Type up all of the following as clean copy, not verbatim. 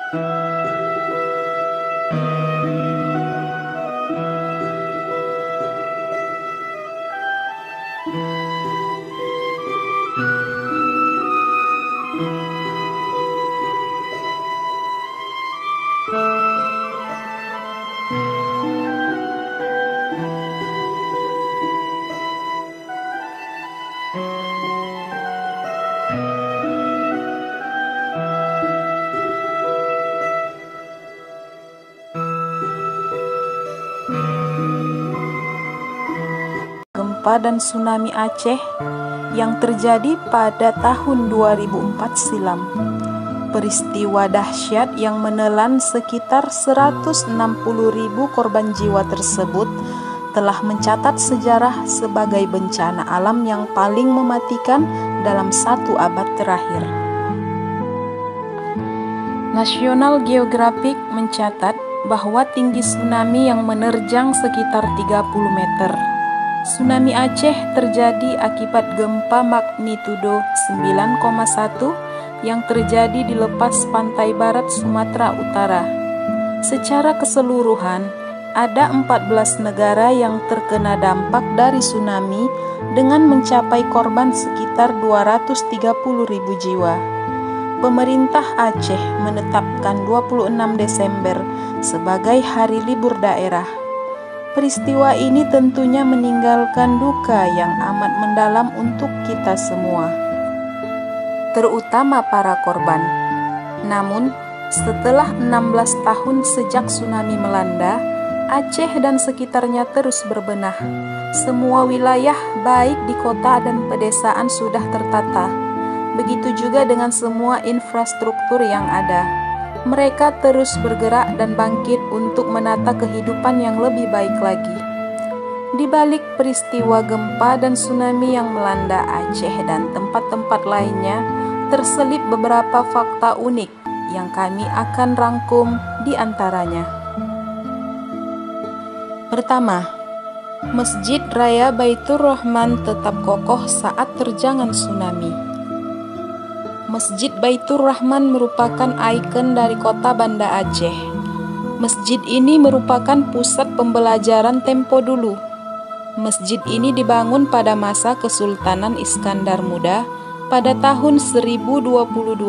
Gempa dan tsunami Aceh yang terjadi pada tahun 2004 silam. Peristiwa dahsyat yang menelan sekitar 160.000 korban jiwa tersebut telah mencatat sejarah sebagai bencana alam yang paling mematikan dalam 1 abad terakhir. National Geographic mencatat bahwa tinggi tsunami yang menerjang sekitar 30 meter. Tsunami Aceh terjadi akibat gempa magnitudo 9,1 yang terjadi di lepas pantai barat Sumatera Utara. Secara keseluruhan, ada 14 negara yang terkena dampak dari tsunami dengan mencapai korban sekitar 230.000 jiwa. Pemerintah Aceh menetapkan 26 Desember sebagai hari libur daerah. Peristiwa ini tentunya meninggalkan duka yang amat mendalam untuk kita semua, terutama para korban. Namun, setelah 16 tahun sejak tsunami melanda, Aceh dan sekitarnya terus berbenah. Semua wilayah, baik di kota dan pedesaan, sudah tertata. Begitu juga dengan semua infrastruktur yang ada. Mereka terus bergerak dan bangkit untuk menata kehidupan yang lebih baik lagi. Di balik peristiwa gempa dan tsunami yang melanda Aceh dan tempat-tempat lainnya, terselip beberapa fakta unik yang kami akan rangkum di antaranya. Pertama, Masjid Raya Baitur Rahman tetap kokoh saat terjangan tsunami. Masjid Baitur Rahman merupakan ikon dari kota Banda Aceh. Masjid ini merupakan pusat pembelajaran tempo dulu. Masjid ini dibangun pada masa Kesultanan Iskandar Muda pada tahun 1022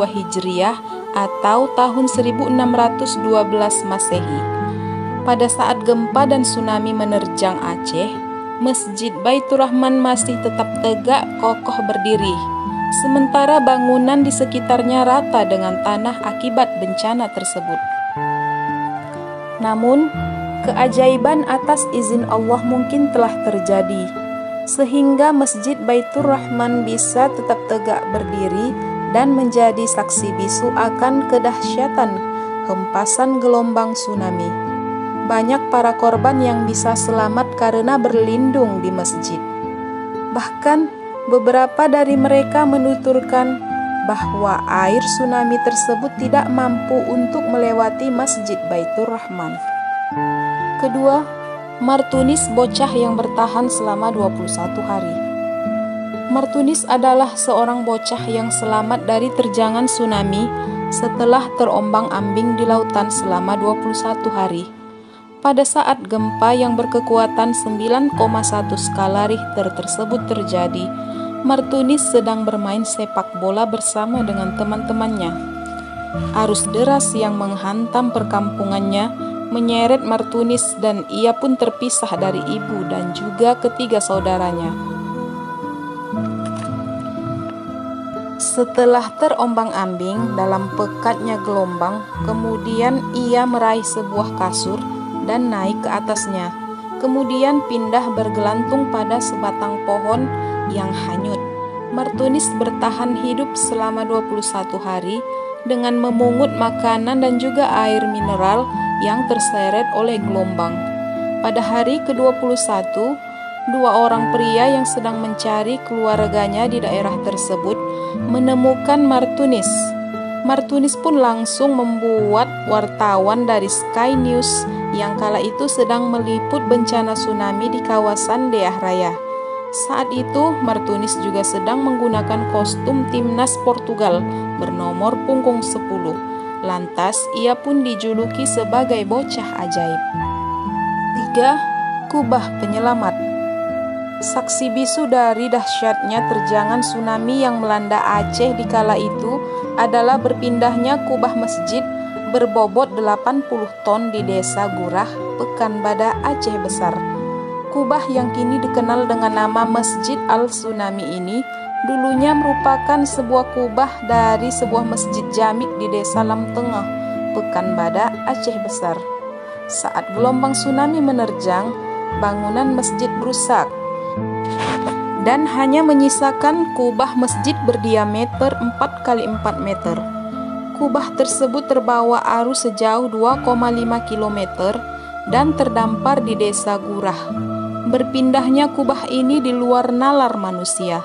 Hijriah atau tahun 1612 Masehi. Pada saat gempa dan tsunami menerjang Aceh, Masjid Baitur Rahman masih tetap tegak kokoh berdiri. Sementara bangunan di sekitarnya rata dengan tanah akibat bencana tersebut. Namun, keajaiban atas izin Allah mungkin telah terjadi, sehingga Masjid Baitur Rahman bisa tetap tegak berdiri dan menjadi saksi bisu akan kedahsyatan hempasan gelombang tsunami. Banyak para korban yang bisa selamat karena berlindung di masjid. Bahkan, beberapa dari mereka menuturkan bahwa air tsunami tersebut tidak mampu untuk melewati Masjid Baitur Rahman. Kedua, Martunis, bocah yang bertahan selama 21 hari. Martunis adalah seorang bocah yang selamat dari terjangan tsunami setelah terombang-ambing di lautan selama 21 hari. Pada saat gempa yang berkekuatan 9,1 skala Richter tersebut terjadi, Martunis sedang bermain sepak bola bersama dengan teman-temannya. Arus deras yang menghantam perkampungannya menyeret Martunis dan ia pun terpisah dari ibu dan juga ketiga saudaranya. Setelah terombang-ambing dalam pekatnya gelombang, kemudian ia meraih sebuah kasur dan naik ke atasnya. Kemudian pindah bergelantung pada sebatang pohon yang hanyut. Martunis bertahan hidup selama 21 hari dengan memungut makanan dan juga air mineral yang terseret oleh gelombang. Pada hari ke-21, 2 orang pria yang sedang mencari keluarganya di daerah tersebut menemukan Martunis. Martunis pun langsung membuat wartawan dari Sky News yang kala itu sedang meliput bencana tsunami di kawasan Deah Raya. Saat itu, Martunis juga sedang menggunakan kostum timnas Portugal bernomor punggung 10. Lantas ia pun dijuluki sebagai bocah ajaib. 3. Kubah Penyelamat. Saksi bisu dari dahsyatnya terjangan tsunami yang melanda Aceh di kala itu adalah berpindahnya kubah masjid berbobot 80 ton di desa Gurah, Pekanbadak, Aceh Besar. Kubah yang kini dikenal dengan nama Masjid Al-Tsunami ini dulunya merupakan sebuah kubah dari sebuah masjid jamik di desa Lam Tengah, Pekanbadak, Aceh Besar. Saat gelombang tsunami menerjang, bangunan masjid rusak dan hanya menyisakan kubah masjid berdiameter 4 kali 4 meter. Kubah tersebut terbawa arus sejauh 2,5 km dan terdampar di desa Gurah. Berpindahnya kubah ini di luar nalar manusia.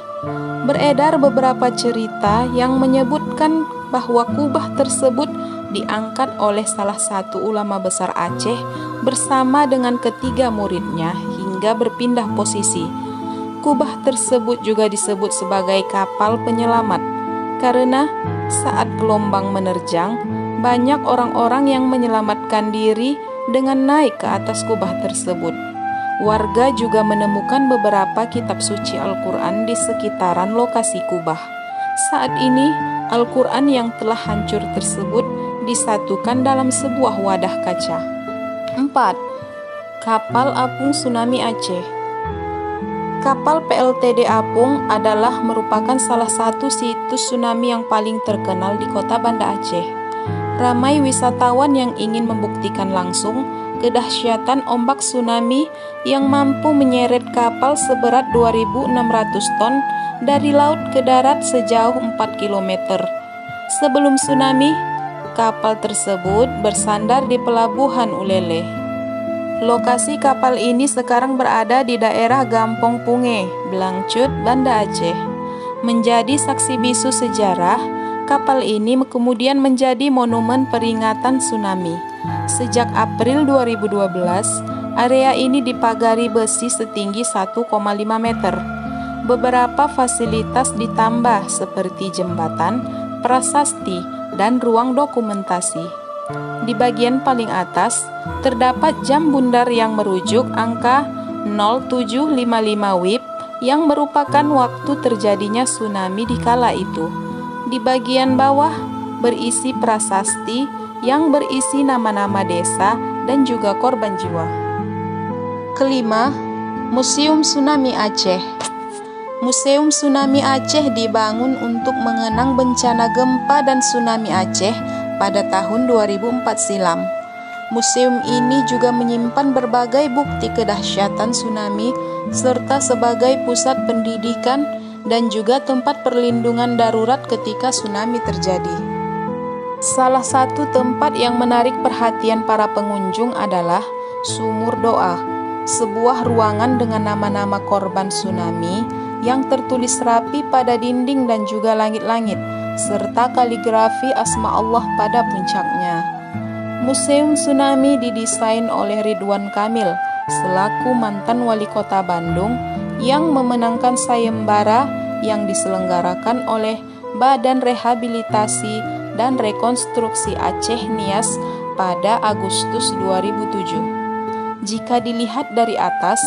Beredar beberapa cerita yang menyebutkan bahwa kubah tersebut diangkat oleh salah satu ulama besar Aceh bersama dengan ketiga muridnya hingga berpindah posisi. Kubah tersebut juga disebut sebagai kapal penyelamat karena saat gelombang menerjang, banyak orang-orang yang menyelamatkan diri dengan naik ke atas kubah tersebut. Warga juga menemukan beberapa kitab suci Al-Quran di sekitaran lokasi kubah. Saat ini, Al-Quran yang telah hancur tersebut disatukan dalam sebuah wadah kaca. 4. Kapal Apung Tsunami Aceh. Kapal PLTD Apung adalah merupakan salah satu situs tsunami yang paling terkenal di kota Banda Aceh. Ramai wisatawan yang ingin membuktikan langsung kedahsyatan ombak tsunami yang mampu menyeret kapal seberat 2.600 ton dari laut ke darat sejauh 4 km. Sebelum tsunami, kapal tersebut bersandar di Pelabuhan Ulele. Lokasi kapal ini sekarang berada di daerah Gampong Punge, Blangcut, Banda Aceh. Menjadi saksi bisu sejarah, kapal ini kemudian menjadi monumen peringatan tsunami. Sejak April 2012, area ini dipagari besi setinggi 1,5 meter. Beberapa fasilitas ditambah seperti jembatan, prasasti, dan ruang dokumentasi. Di bagian paling atas, terdapat jam bundar yang merujuk angka 0755 WIB yang merupakan waktu terjadinya tsunami di kala itu. Di bagian bawah, berisi prasasti yang berisi nama-nama desa dan juga korban jiwa. Kelima, Museum Tsunami Aceh. Museum Tsunami Aceh dibangun untuk mengenang bencana gempa dan tsunami Aceh pada tahun 2004 silam. Museum ini juga menyimpan berbagai bukti kedahsyatan tsunami serta sebagai pusat pendidikan dan juga tempat perlindungan darurat ketika tsunami terjadi. Salah satu tempat yang menarik perhatian para pengunjung adalah Sumur Doa, sebuah ruangan dengan nama-nama korban tsunami yang tertulis rapi pada dinding dan juga langit-langit, serta kaligrafi asma Allah pada puncaknya. Museum Tsunami didesain oleh Ridwan Kamil selaku mantan wali kota Bandung yang memenangkan sayembara yang diselenggarakan oleh Badan Rehabilitasi dan Rekonstruksi Aceh (NIAS) pada Agustus 2007. Jika dilihat dari atas,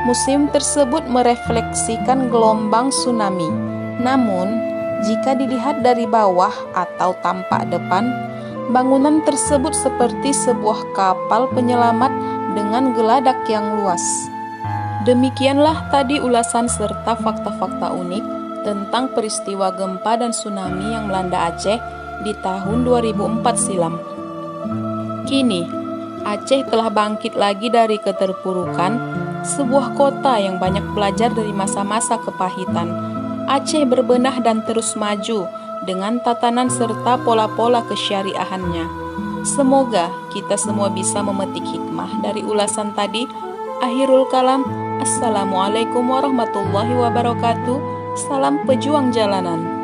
museum tersebut merefleksikan gelombang tsunami. Namun, jika dilihat dari bawah atau tampak depan, bangunan tersebut seperti sebuah kapal penyelamat dengan geladak yang luas. Demikianlah tadi ulasan serta fakta-fakta unik tentang peristiwa gempa dan tsunami yang melanda Aceh di tahun 2004 silam. Kini, Aceh telah bangkit lagi dari keterpurukan, sebuah kota yang banyak belajar dari masa-masa kepahitan. Aceh berbenah dan terus maju dengan tatanan serta pola-pola kesyariahannya. Semoga kita semua bisa memetik hikmah dari ulasan tadi. Akhirul kalam, Assalamualaikum warahmatullahi wabarakatuh. Salam pejuang jalanan.